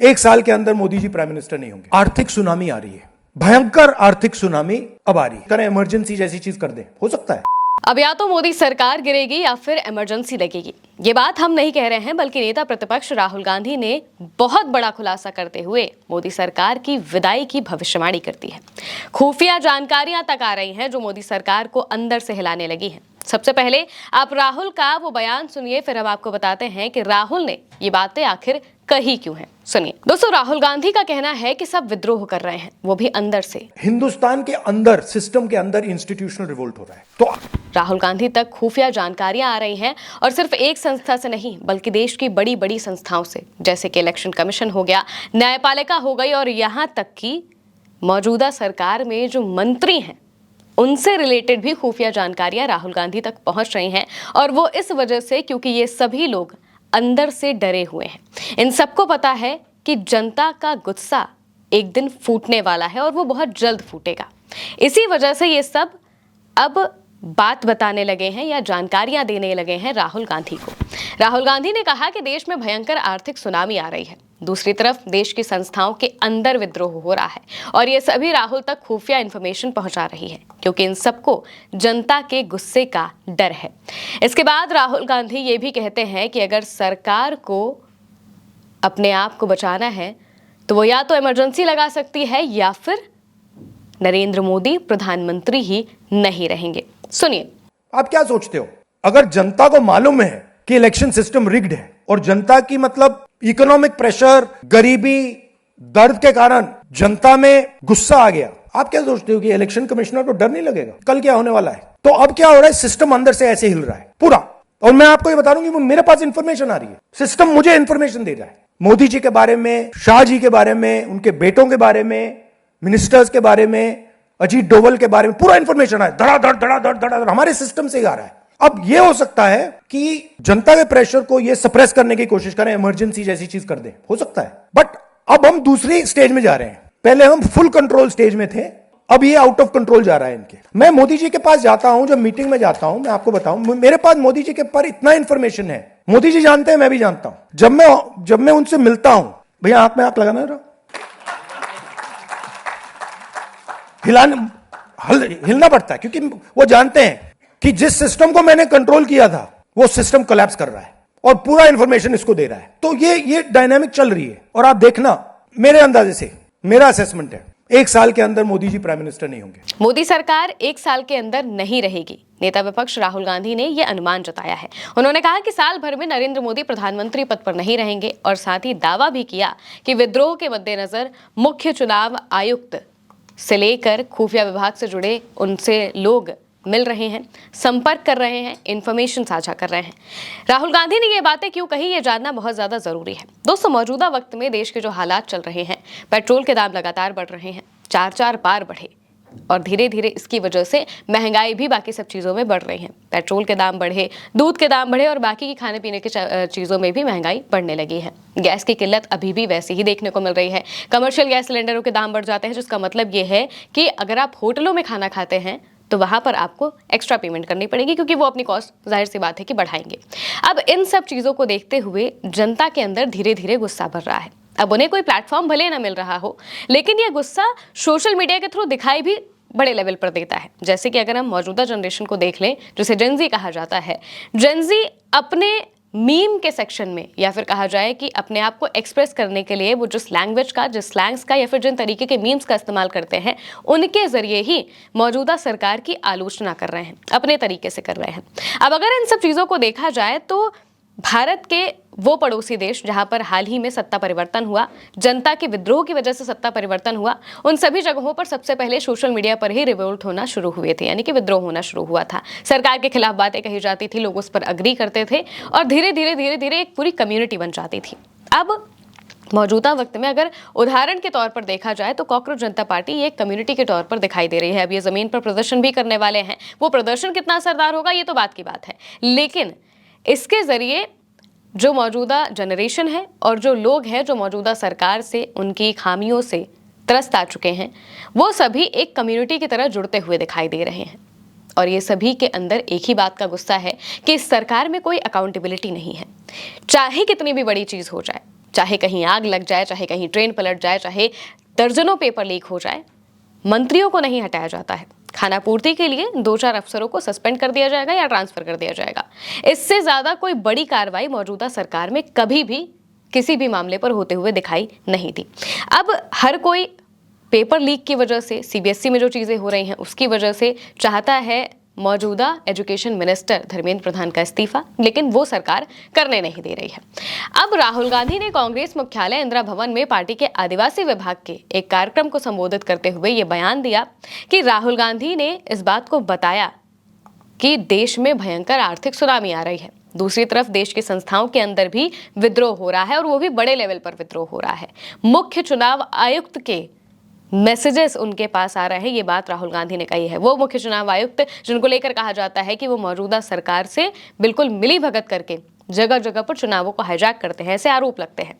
एक साल के अंदर मोदी जी प्राइम मिनिस्टर नहीं होंगे। आर्थिक सुनामी आ रही है, भयंकर आर्थिक सुनामी अब आ रही है। करें इमरजेंसी जैसी चीज कर दें, हो सकता है। अब या तो मोदी सरकार गिरेगी या फिर इमरजेंसी लगेगी। ये बात हम नहीं कह रहे हैं, बल्कि नेता प्रतिपक्ष राहुल गांधी ने बहुत बड़ा खुलासा करते हुए मोदी सरकार की विदाई की भविष्यवाणी करती है। खुफिया जानकारियां तक आ रही हैं जो मोदी सरकार को अंदर से हिलाने लगी हैं। सबसे पहले आप राहुल का वो बयान सुनिए, फिर हम आपको बताते हैं कि राहुल ने ये बातें आखिर कही क्यों हैं। सुनिए दोस्तों, राहुल गांधी का कहना है कि सब विद्रोह कर रहे हैं, वो भी अंदर से। हिंदुस्तान के अंदर, सिस्टम के अंदर इंस्टीट्यूशनल रिवोल्ट हो रहा है। तो राहुल गांधी तक खुफिया जानकारियां आ रही हैं, और सिर्फ एक संस्था से नहीं बल्कि देश की बड़ी बड़ी संस्थाओं से, जैसे कि इलेक्शन कमीशन हो गया, न्यायपालिका हो गई, और यहां तक कि मौजूदा सरकार में जो मंत्री हैं उनसे रिलेटेड भी खुफिया जानकारियां राहुल गांधी तक पहुंच रही हैं। और वो इस वजह से क्योंकि ये सभी लोग अंदर से डरे हुए हैं। इन सबको पता है कि जनता का गुस्सा एक दिन फूटने वाला है और वो बहुत जल्द फूटेगा। इसी वजह से ये सब अब बात बताने लगे हैं या जानकारियां देने लगे हैं राहुल गांधी को। राहुल गांधी ने कहा कि देश में भयंकर आर्थिक सुनामी आ रही है, दूसरी तरफ देश की संस्थाओं के अंदर विद्रोह हो रहा है, और ये सभी राहुल तक खुफिया इंफॉर्मेशन पहुंचा रही है, क्योंकि इन सबको जनता के गुस्से का डर है। इसके बाद राहुल गांधी ये भी कहते हैं कि अगर सरकार को अपने आप को बचाना है तो वो या तो इमरजेंसी लगा सकती है या फिर नरेंद्र मोदी प्रधानमंत्री ही नहीं रहेंगे। सुनिए, आप क्या सोचते हो, अगर जनता को मालूम है कि इलेक्शन सिस्टम रिग्ड है और जनता की मतलब इकोनॉमिक प्रेशर, गरीबी, दर्द के कारण जनता में गुस्सा आ गया, आप क्या सोचते हो कि इलेक्शन कमिश्नर को डर नहीं लगेगा? कल क्या होने वाला है? तो अब क्या हो रहा है, सिस्टम अंदर से ऐसे हिल रहा है पूरा। और मैं आपको ये बता दूं कि मेरे पास इंफॉर्मेशन आ रही है, सिस्टम मुझे इंफॉर्मेशन दे रहा है मोदी जी के बारे में, शाह जी के बारे में, उनके बेटों के बारे में, मिनिस्टर्स के बारे में, अजीत डोवल के बारे में, पूरा इंफॉर्मेशन है। धड़ाधड़ धड़ाधड़ धड़ाधड़ हमारे सिस्टम से आ रहा है। अब यह हो सकता है कि जनता के प्रेशर को यह सप्रेस करने की कोशिश करें, इमरजेंसी जैसी चीज कर दें, हो सकता है। बट अब हम दूसरी स्टेज में जा रहे हैं। पहले हम फुल कंट्रोल स्टेज में थे, अब ये आउट ऑफ कंट्रोल जा रहा है इनके। मैं मोदी जी के पास जाता हूं, जब मीटिंग में जाता हूं, मैं आपको बताऊं, मेरे पास मोदी जी के पर इतना इंफॉर्मेशन है, मोदी जी जानते हैं, मैं भी जानता हूं। जब मैं उनसे मिलता हूं, भैया आंख में आंख लगाना रहा, हिलना पड़ता है, क्योंकि वो जानते हैं कि जिस सिस्टम को मैंने कंट्रोल किया था वो सिस्टम कोलैप्स कर रहा है और पूरा इंफॉर्मेशन इसको दे रहा है। तो ये डायनामिक चल रही है। और आप देखना, मेरे अंदाजे से, मेरा असेसमेंट है, एक साल के अंदर मोदी जी प्राइम मिनिस्टर नहीं होंगे। मोदी सरकार एक साल के अंदर नहीं रहेगी। नेता विपक्ष राहुल गांधी ने यह अनुमान जताया है। उन्होंने कहा कि साल भर में नरेंद्र मोदी प्रधानमंत्री पद पर नहीं रहेंगे, और साथ ही दावा भी किया कि विद्रोह के मद्देनजर मुख्य चुनाव आयुक्त से लेकर खुफिया विभाग से जुड़े उनसे लोग मिल रहे हैं, संपर्क कर रहे हैं, इंफॉर्मेशन साझा कर रहे हैं। राहुल गांधी ने ये बातें क्यों कही, ये जानना बहुत ज्यादा जरूरी है। दोस्तों, मौजूदा वक्त में देश के जो हालात चल रहे हैं, पेट्रोल के दाम लगातार बढ़ रहे हैं, 4-4 बार बढ़े, और धीरे धीरे इसकी वजह से महंगाई भी बाकी सब चीज़ों में बढ़ रही है। पेट्रोल के दाम बढ़े, दूध के दाम बढ़े, और बाकी की खाने पीने की चीज़ों में भी महंगाई बढ़ने लगी है। गैस की किल्लत अभी भी वैसे ही देखने को मिल रही है। कमर्शियल गैस सिलेंडरों के दाम बढ़ जाते हैं, जिसका मतलब ये है कि अगर आप होटलों में खाना खाते हैं तो वहां पर आपको एक्स्ट्रा पेमेंट करनी पड़ेगी, क्योंकि वो अपनी कॉस्ट जाहिर सी बात है कि बढ़ाएंगे। अब इन सब चीज़ों को देखते हुए जनता के अंदर धीरे धीरे गुस्सा बढ़ रहा है। अब उन्हें कोई प्लेटफॉर्म भले ना मिल रहा हो, लेकिन यह गुस्सा सोशल मीडिया के थ्रू दिखाई भी बड़े लेवल पर देता है। जैसे कि अगर हम मौजूदा जनरेशन को देख लें, जिसे जेनजी कहा जाता है, जेनजी अपने मीम के सेक्शन में, या फिर कहा जाए कि अपने आप को एक्सप्रेस करने के लिए वो जिस लैंग्वेज का, जिस स्लैंग्स का, या फिर जिन तरीके के मीम्स का इस्तेमाल करते हैं, उनके जरिए ही मौजूदा सरकार की आलोचना कर रहे हैं, अपने तरीके से कर रहे हैं। अब अगर इन सब चीज़ों को देखा जाए तो भारत के वो पड़ोसी देश जहां पर हाल ही में सत्ता परिवर्तन हुआ, जनता के विद्रोह की वजह से सत्ता परिवर्तन हुआ, उन सभी जगहों पर सबसे पहले सोशल मीडिया पर ही रिवोल्ट होना शुरू हुए थे, यानी कि विद्रोह होना शुरू हुआ था। सरकार के खिलाफ बातें कही जाती थी, लोग उस पर अग्री करते थे, और धीरे धीरे एक पूरी कम्युनिटी बन जाती थी। अब मौजूदा वक्त में अगर उदाहरण के तौर पर देखा जाए तो कॉकरोच जनता पार्टी एक कम्युनिटी के तौर पर दिखाई दे रही है। अब ये जमीन पर प्रदर्शन भी करने वाले हैं। वो प्रदर्शन कितना असरदार होगा ये तो बात की बात है, लेकिन इसके जरिए जो मौजूदा जनरेशन है और जो लोग हैं जो मौजूदा सरकार से, उनकी खामियों से त्रस्त आ चुके हैं, वो सभी एक कम्युनिटी की तरह जुड़ते हुए दिखाई दे रहे हैं। और ये सभी के अंदर एक ही बात का गुस्सा है कि इस सरकार में कोई अकाउंटेबिलिटी नहीं है। चाहे कितनी भी बड़ी चीज़ हो जाए, चाहे कहीं आग लग जाए, चाहे कहीं ट्रेन पलट जाए, चाहे दर्जनों पेपर लीक हो जाए, मंत्रियों को नहीं हटाया जाता है। खानापूर्ति के लिए 2-4 अफसरों को सस्पेंड कर दिया जाएगा या ट्रांसफर कर दिया जाएगा। इससे ज्यादा कोई बड़ी कार्रवाई मौजूदा सरकार में कभी भी किसी भी मामले पर होते हुए दिखाई नहीं दी। अब हर कोई पेपर लीक की वजह से, सीबीएसई में जो चीजें हो रही हैं उसकी वजह से चाहता है मौजूदा एजुकेशन मिनिस्टर धर्मेंद्र प्रधान का इस्तीफा, लेकिन वो सरकार करने नहीं दे रही है। अब राहुल गांधी ने कांग्रेस मुख्यालय इंदिरा भवन में पार्टी के आदिवासी विभाग के एक कार्यक्रम को संबोधित करते हुए ये बयान दिया कि राहुल गांधी ने इस बात को बताया कि देश में भयंकर आर्थिक सुनामी आ रही है। दूसरी तरफ देश की संस्थाओं के अंदर भी विद्रोह हो रहा है और वो भी बड़े लेवल पर विद्रोह हो रहा है। मुख्य चुनाव आयुक्त के मैसेजेस उनके पास आ रहे हैं, ये बात राहुल गांधी ने कही है। वो मुख्य चुनाव आयुक्त जिनको लेकर कहा जाता है कि वो मौजूदा सरकार से बिल्कुल मिली भगत करके जगह जगह पर चुनावों को हाईजैक करते हैं, ऐसे आरोप लगते हैं।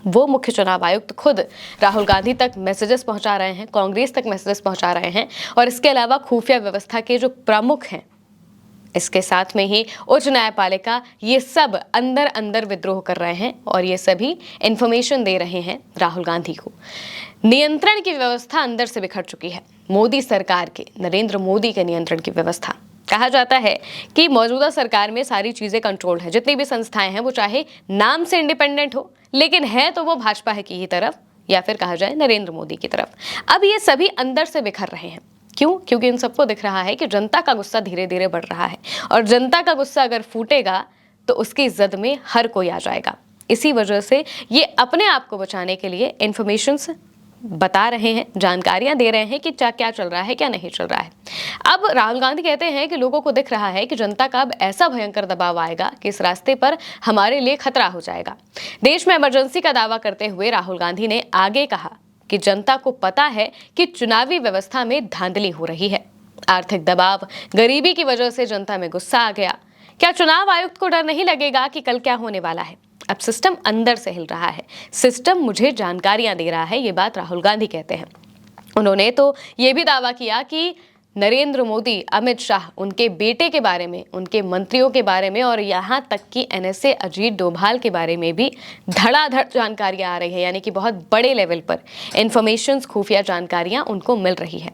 वो मुख्य चुनाव आयुक्त खुद राहुल गांधी तक मैसेजेस पहुंचा रहे हैं, कांग्रेस तक मैसेजेस पहुंचा रहे हैं, और इसके अलावा खुफिया व्यवस्था के जो प्रमुख हैं, इसके साथ में ही उच्च न्यायपालिका, ये सब अंदर अंदर विद्रोह कर रहे हैं और ये सभी इंफॉर्मेशन दे रहे हैं राहुल गांधी को। नियंत्रण की व्यवस्था अंदर से बिखर चुकी है। मोदी सरकार के, नरेंद्र मोदी के नियंत्रण की व्यवस्था, कहा जाता है कि मौजूदा सरकार में सारी चीजें कंट्रोल्ड है। जितनी भी संस्थाएं हैं वो चाहे नाम से इंडिपेंडेंट हो, लेकिन है तो वो भाजपा की ही तरफ, या फिर कहा जाए नरेंद्र मोदी की तरफ। अब ये सभी अंदर से बिखर रहे हैं। क्यों? क्योंकि इन सबको दिख रहा है कि जनता का गुस्सा धीरे धीरे बढ़ रहा है, और जनता का गुस्सा अगर फूटेगा तो उसकी जद में हर कोई आ जाएगा। इसी वजह से ये अपने आप को बचाने के लिए इंफॉर्मेशंस बता रहे हैं, जानकारियां दे रहे हैं कि क्या चल रहा है, क्या नहीं चल रहा है। अब राहुल गांधी कहते हैं कि लोगों को दिख रहा है कि जनता का अब ऐसा भयंकर दबाव आएगा कि इस रास्ते पर हमारे लिए खतरा हो जाएगा। देश में इमरजेंसी का दावा करते हुए राहुल गांधी ने आगे कहा कि जनता को पता है कि चुनावी व्यवस्था में धांधली हो रही है। आर्थिक दबाव, गरीबी की वजह से जनता में गुस्सा आ गया। क्या चुनाव आयुक्त को डर नहीं लगेगा कि कल क्या होने वाला है? अब सिस्टम अंदर से हिल रहा है, सिस्टम मुझे जानकारियां दे रहा है, ये बात राहुल गांधी कहते हैं। उन्होंने तो ये भी दावा किया कि नरेंद्र मोदी, अमित शाह, उनके बेटे के बारे में, उनके मंत्रियों के बारे में और यहाँ तक कि एनएसए अजीत डोभाल के बारे में भी धड़ाधड़ जानकारियां आ रही है, यानी कि बहुत बड़े लेवल पर इंफॉर्मेशंस, खुफिया जानकारियां उनको मिल रही है।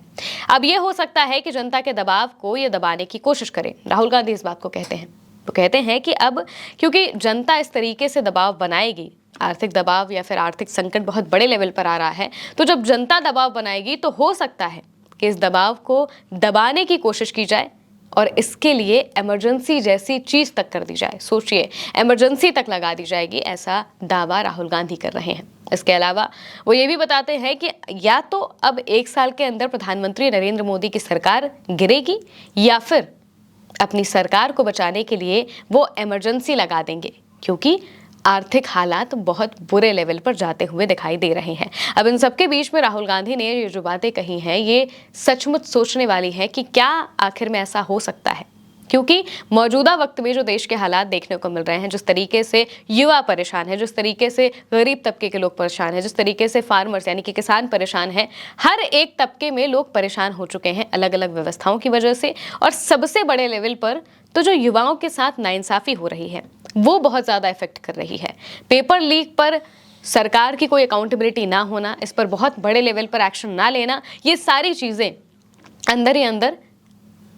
अब ये हो सकता है कि जनता के दबाव को ये दबाने की कोशिश करे। राहुल गांधी इस बात को कहते हैं। तो कहते हैं कि अब क्योंकि जनता इस तरीके से दबाव बनाएगी, आर्थिक दबाव या फिर आर्थिक संकट बहुत बड़े लेवल पर आ रहा है, तो जब जनता दबाव बनाएगी तो हो सकता है कि इस दबाव को दबाने की कोशिश की जाए और इसके लिए इमरजेंसी जैसी चीज तक कर दी जाए। सोचिए, इमरजेंसी तक लगा दी जाएगी, ऐसा दावा राहुल गांधी कर रहे हैं। इसके अलावा वो ये भी बताते हैं कि या तो अब 1 साल के अंदर प्रधानमंत्री नरेंद्र मोदी की सरकार गिरेगी, या फिर अपनी सरकार को बचाने के लिए वो इमरजेंसी लगा देंगे, क्योंकि आर्थिक हालात बहुत बुरे लेवल पर जाते हुए दिखाई दे रहे हैं। अब इन सबके बीच में राहुल गांधी ने ये जो बातें कही हैं, ये सचमुच सोचने वाली है कि क्या आखिर में ऐसा हो सकता है, क्योंकि मौजूदा वक्त में जो देश के हालात देखने को मिल रहे हैं, जिस तरीके से युवा परेशान है, जिस तरीके से गरीब तबके के लोग परेशान हैं, जिस तरीके से फार्मर्स यानी कि किसान परेशान हैं, हर एक तबके में लोग परेशान हो चुके हैं अलग अलग व्यवस्थाओं की वजह से। और सबसे बड़े लेवल पर तो जो युवाओं के साथ नाइंसाफी हो रही है वो बहुत ज़्यादा इफेक्ट कर रही है। पेपर लीक पर सरकार की कोई अकाउंटेबिलिटी ना होना, इस पर बहुत बड़े लेवल पर एक्शन ना लेना, ये सारी चीज़ें अंदर ही अंदर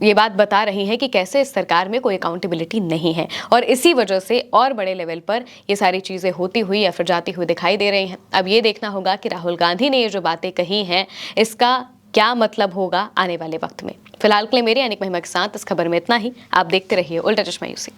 ये बात बता रही है कि कैसे इस सरकार में कोई अकाउंटेबिलिटी नहीं है, और इसी वजह से और बड़े लेवल पर ये सारी चीज़ें होती हुई या फिर जाती हुई दिखाई दे रही हैं। अब ये देखना होगा कि राहुल गांधी ने ये जो बातें कही हैं इसका क्या मतलब होगा आने वाले वक्त में। फिलहाल के लिए मेरी यानी महिमा के साथ इस खबर में इतना ही। आप देखते रहिए उल्टा चश्मा यूसी।